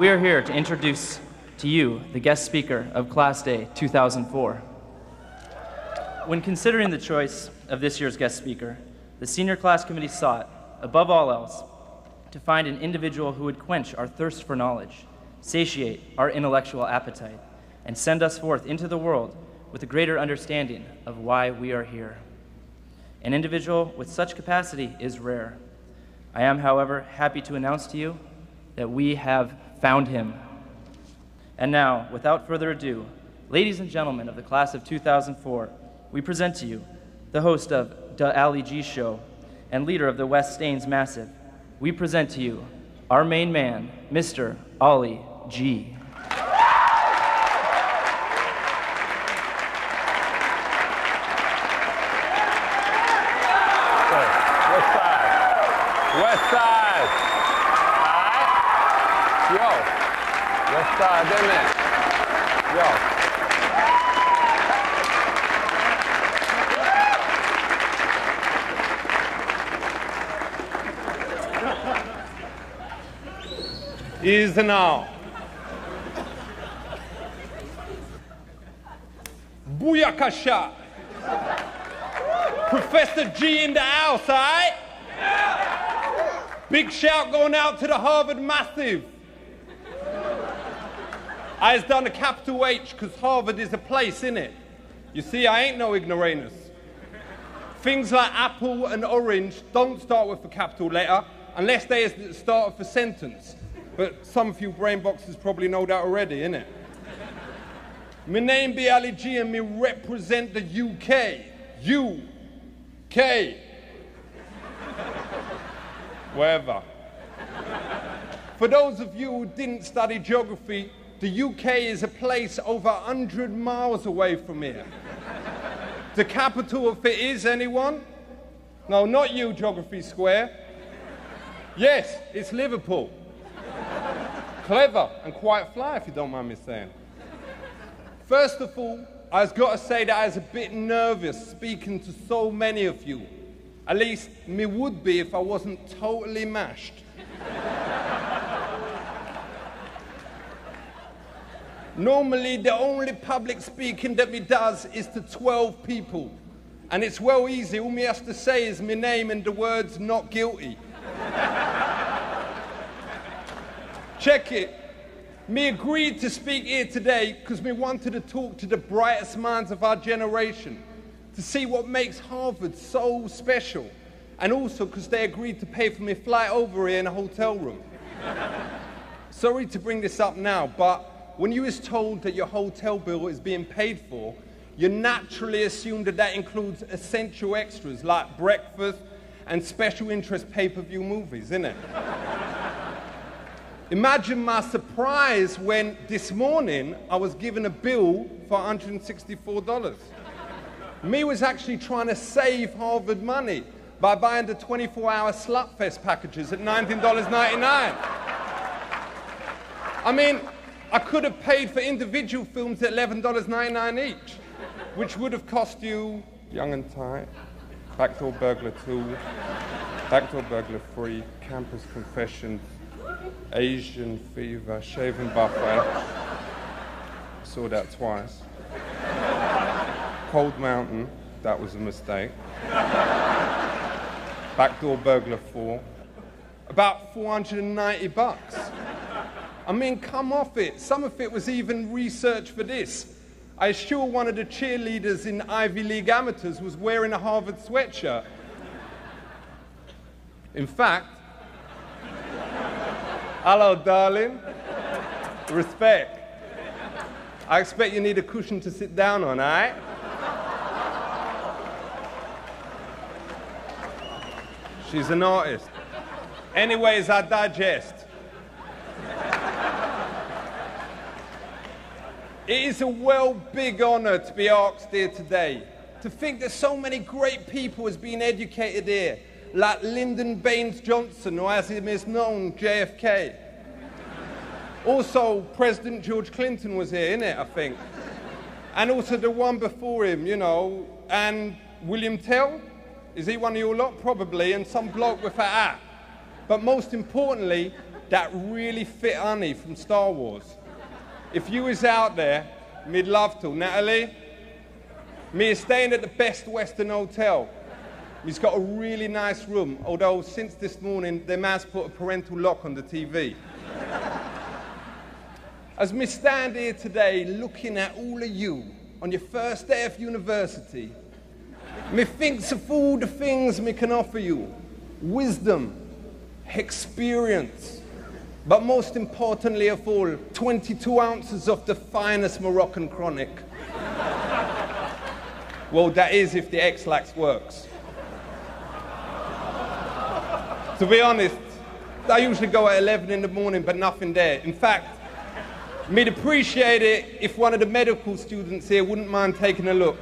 We are here to introduce to you the guest speaker of Class Day 2004. When considering the choice of this year's guest speaker, the senior class committee sought, above all else, to find an individual who would quench our thirst for knowledge, satiate our intellectual appetite, and send us forth into the world with a greater understanding of why we are here. An individual with such capacity is rare. I am, however, happy to announce to you that we have found him. And now, without further ado, ladies and gentlemen of the class of 2004, we present to you the host of The Ali G Show and leader of the West Staines Massive. We present to you our main man, Mr. Ali G. West side. Alright? Yo. West side, isn't it? Yo. Easy now. Booyakasha. Professor G in the house, alright? Big shout going out to the Harvard Massive. I has done a capital H because Harvard is a place, innit? You see, I ain't no ignoramus. Things like apple and orange don't start with a capital letter unless they is the start of a sentence. But some of you brain boxers probably know that already, innit? My name be Ali G and me represent the UK. UK. Wherever. For those of you who didn't study geography, the UK is a place over 100 miles away from here. The capital of it is, anyone? No, not you, Geography Square. Yes, it's Liverpool. Clever and quite fly, if you don't mind me saying. First of all, I've got to say that I was a bit nervous speaking to so many of you. At least, me would be if I wasn't totally mashed. Normally, the only public speaking that me does is to 12 people. And it's well easy. All me has to say is my name and the words not guilty. Check it. Me agreed to speak here today because me wanted to talk to the brightest minds of our generation, to see what makes Harvard so special, and also because they agreed to pay for me flight over here in a hotel room. Sorry to bring this up now, but when you is told that your hotel bill is being paid for, you naturally assume that that includes essential extras like breakfast and special interest pay-per-view movies, innit? Imagine my surprise when this morning I was given a bill for $164. Me was actually trying to save Harvard money by buying the 24-hour Slutfest packages at $19.99. I mean, I could have paid for individual films at $11.99 each, which would have cost you Young and Tight, Backdoor Burglar 2, Backdoor Burglar 3, Campus Confessions, Asian Fever, Shaving Buffet. Saw that twice. Cold Mountain, that was a mistake. Backdoor Burglar 4. About $490. I mean, come off it. Some of it was even research for this. I assure one of the cheerleaders in Ivy League Amateurs was wearing a Harvard sweatshirt. In fact, hello, darling. Respect. I expect you need a cushion to sit down on, all right? She's an artist. Anyways, I digest. It is a big honor to be asked here today. To think that so many great people has been educated here, like Lyndon Baines Johnson, or as he is known, JFK. Also, President George Clinton was here, innit, I think. And also the one before him, you know, and William Tell. Is he one of your lot? Probably, and some bloke with a hat. But most importantly, that really fit honey from Star Wars. If you was out there, me'd love to. Natalie, me is staying at the Best Western Hotel. He's got a really nice room, although since this morning, they must put a parental lock on the TV. As me stand here today, looking at all of you on your first day of university, me thinks of all the things me can offer you. Wisdom, experience, but most importantly of all, 22 ounces of the finest Moroccan chronic. Well, that is if the X-Lax works. To be honest, I usually go at 11 in the morning, but nothing there. In fact, me'd appreciate it if one of the medical students here wouldn't mind taking a look.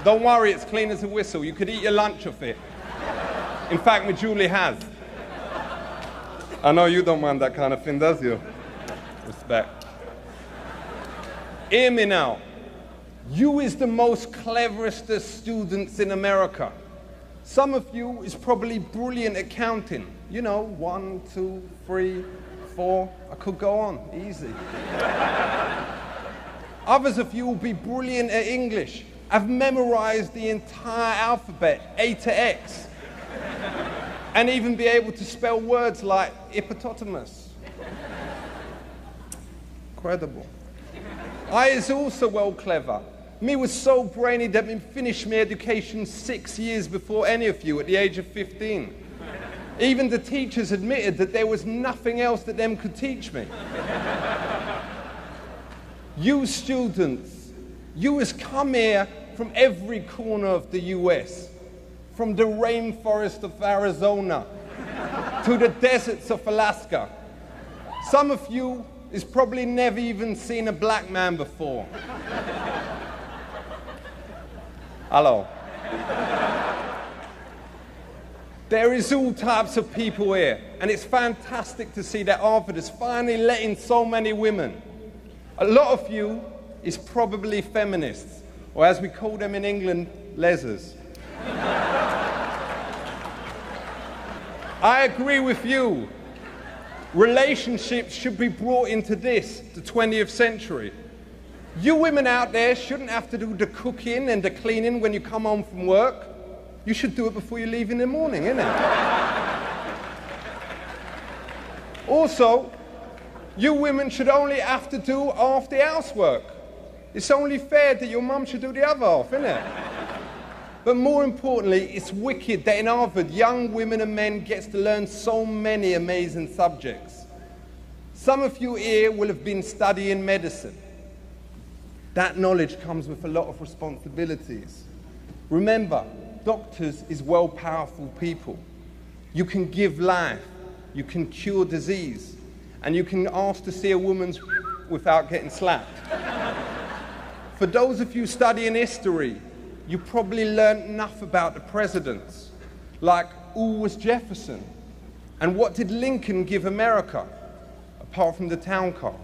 Don't worry, it's clean as a whistle. You could eat your lunch off it. In fact, me Julie has. I know you don't mind that kind of thing, does you? Respect. Hear me now. You is the most cleverest of students in America. Some of you is probably brilliant at counting. You know, 1, 2, 3, 4. I could go on, easy. Others of you will be brilliant at English. I've memorized the entire alphabet, A to X. And even be able to spell words like hippopotamus. Incredible. I is also well clever. Me was so brainy that me finished my education 6 years before any of you at the age of 15. Even the teachers admitted that there was nothing else that them could teach me. You students, you has come here from every corner of the US, from the rainforest of Arizona to the deserts of Alaska. Some of you has probably never even seen a black man before. Hello. There is all types of people here, and it's fantastic to see that Harvard is finally letting so many women. A lot of you is probably feminists, or as we call them in England, lesers. I agree with you. Relationships should be brought into this, the 20th century. You women out there shouldn't have to do the cooking and the cleaning when you come home from work. You should do it before you leave in the morning, innit? Also, you women should only have to do half the housework. It's only fair that your mum should do the other half, innit? But more importantly, it's wicked that in Harvard, young women and men gets to learn so many amazing subjects. Some of you here will have been studying medicine. That knowledge comes with a lot of responsibilities. Remember, doctors is well powerful people. You can give life, you can cure disease, and you can ask to see a woman's without getting slapped. For those of you studying history, you probably learned enough about the presidents, like who was Jefferson, and what did Lincoln give America, apart from the town car.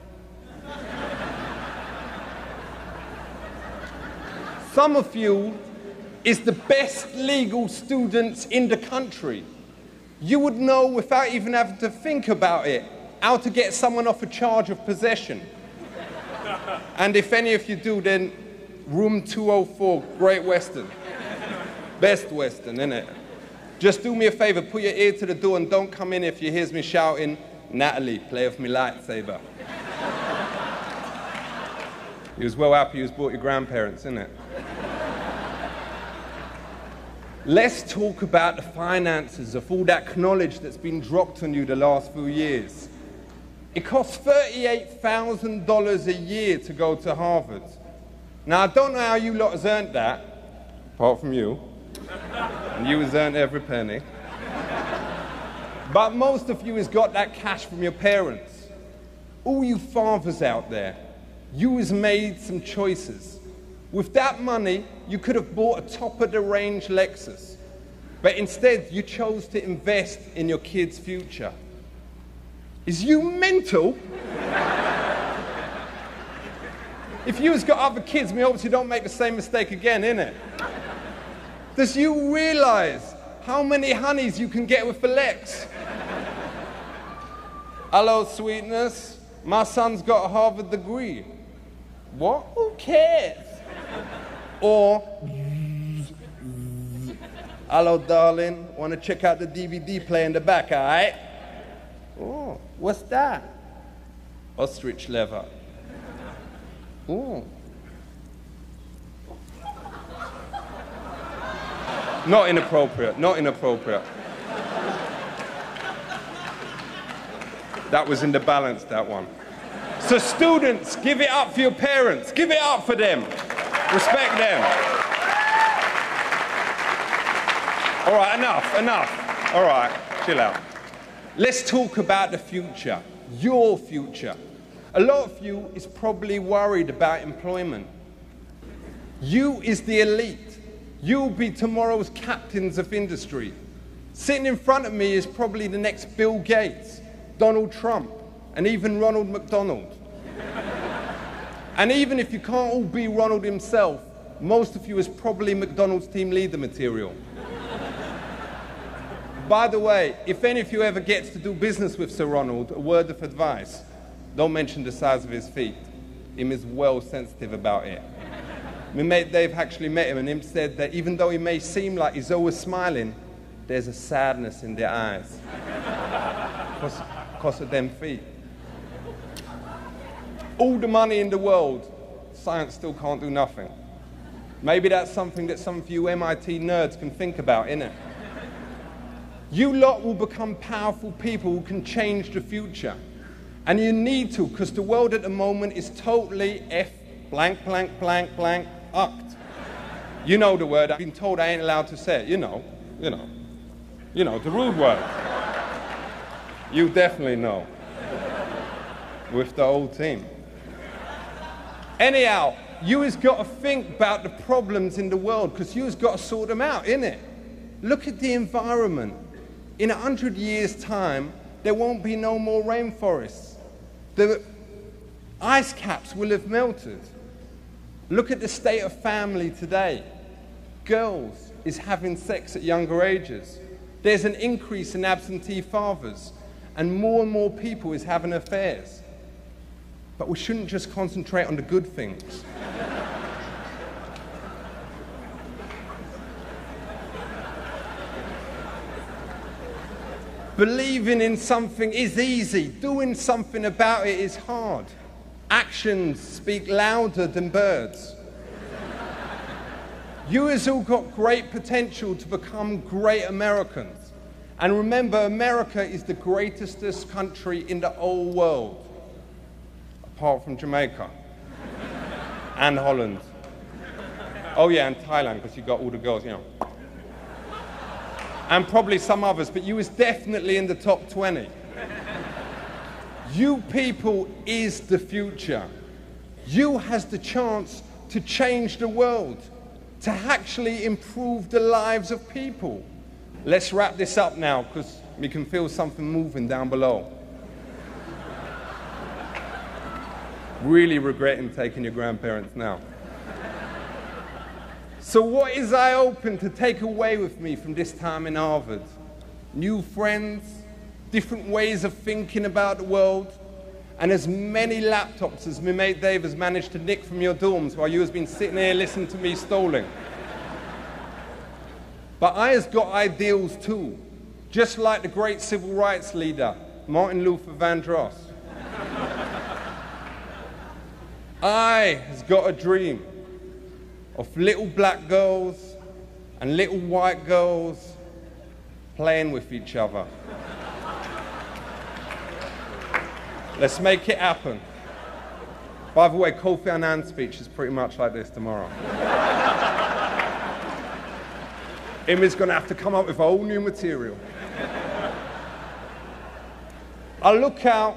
Some of you is the best legal students in the country. You would know without even having to think about it how to get someone off a charge of possession. And if any of you do, then room 204, Great Western. Best Western, innit? Just do me a favor, put your ear to the door and don't come in if you hear me shouting, Natalie, play with me lightsaber. You was well happy you was brought your grandparents, innit? Let's talk about the finances of all that knowledge that's been dropped on you the last few years. It costs $38,000 a year to go to Harvard. Now, I don't know how you lot has earned that, apart from you. And you has earned every penny. But most of you has got that cash from your parents. All you fathers out there, you has made some choices. With that money, you could have bought a top-of-the-range Lexus. But instead, you chose to invest in your kids' future. Is you mental? If you has got other kids, we hope you don't make the same mistake again, innit? Does you realize how many honeys you can get with a Lex? Hello, sweetness. My son's got a Harvard degree. What? Who cares? Or, hello, darling. Want to check out the DVD player in the back, all right? Oh, what's that? Ostrich leather. Oh. Not inappropriate, not inappropriate. That was in the balance, that one. So students, give it up for your parents. Give it up for them. Respect them. All right, enough. All right, chill out. Let's talk about the future, your future. A lot of you is probably worried about employment. You is the elite. You'll be tomorrow's captains of industry. Sitting in front of me is probably the next Bill Gates, Donald Trump, and even Ronald McDonald. And even if you can't all be Ronald himself, most of you is probably McDonald's team leader material. By the way, if any of you ever gets to do business with Sir Ronald, a word of advice, don't mention the size of his feet. Him is well sensitive about it. My mate Dave actually met him, and him said that even though he may seem like he's always smiling, there's a sadness in their eyes. Because of them feet. All the money in the world, science still can't do nothing. Maybe that's something that some of you MIT nerds can think about, innit? You lot will become powerful people who can change the future. And you need to, because the world at the moment is totally blank, ucked. You know the word. I've been told I ain't allowed to say it. You know, the rude word. You definitely know. With the whole team. Anyhow, you has got to think about the problems in the world, because you has got to sort them out, innit? Look at the environment. In 100 years' time, there won't be no more rainforests. The ice caps will have melted. Look at the state of family today. Girls is having sex at younger ages. There's an increase in absentee fathers, and more people is having affairs. But we shouldn't just concentrate on the good things. Believing in something is easy. Doing something about it is hard. Actions speak louder than birds. You has all got great potential to become great Americans. And remember, America is the greatest country in the whole world. Apart from Jamaica. And Holland. Oh yeah, and Thailand, because you got all the girls, you know. And probably some others, but you was definitely in the top 20. You people is the future. You has the chance to change the world, to actually improve the lives of people. Let's wrap this up now, because we can feel something moving down below. Really regretting taking your grandparents now. So what is I hoping to take away with me from this time in Harvard? New friends, different ways of thinking about the world, and as many laptops as my mate Dave has managed to nick from your dorms while you has been sitting here listening to me stalling. But I has got ideals too, just like the great civil rights leader, Martin Luther Vandross. I has got a dream of little black girls and little white girls playing with each other. Let's make it happen. By the way, Kofi Annan's speech is pretty much like this tomorrow. Imi's going to have to come up with a whole new material. I look out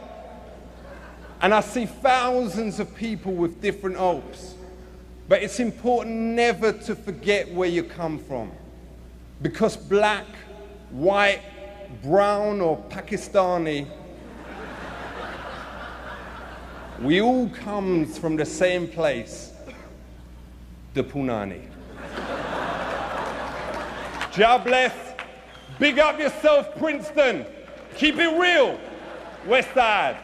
and I see thousands of people with different hopes. But it's important never to forget where you come from. Because black, white, brown, or Pakistani, we all comes from the same place, the Punani. God bless. Big up yourself, Princeton. Keep it real. West Side.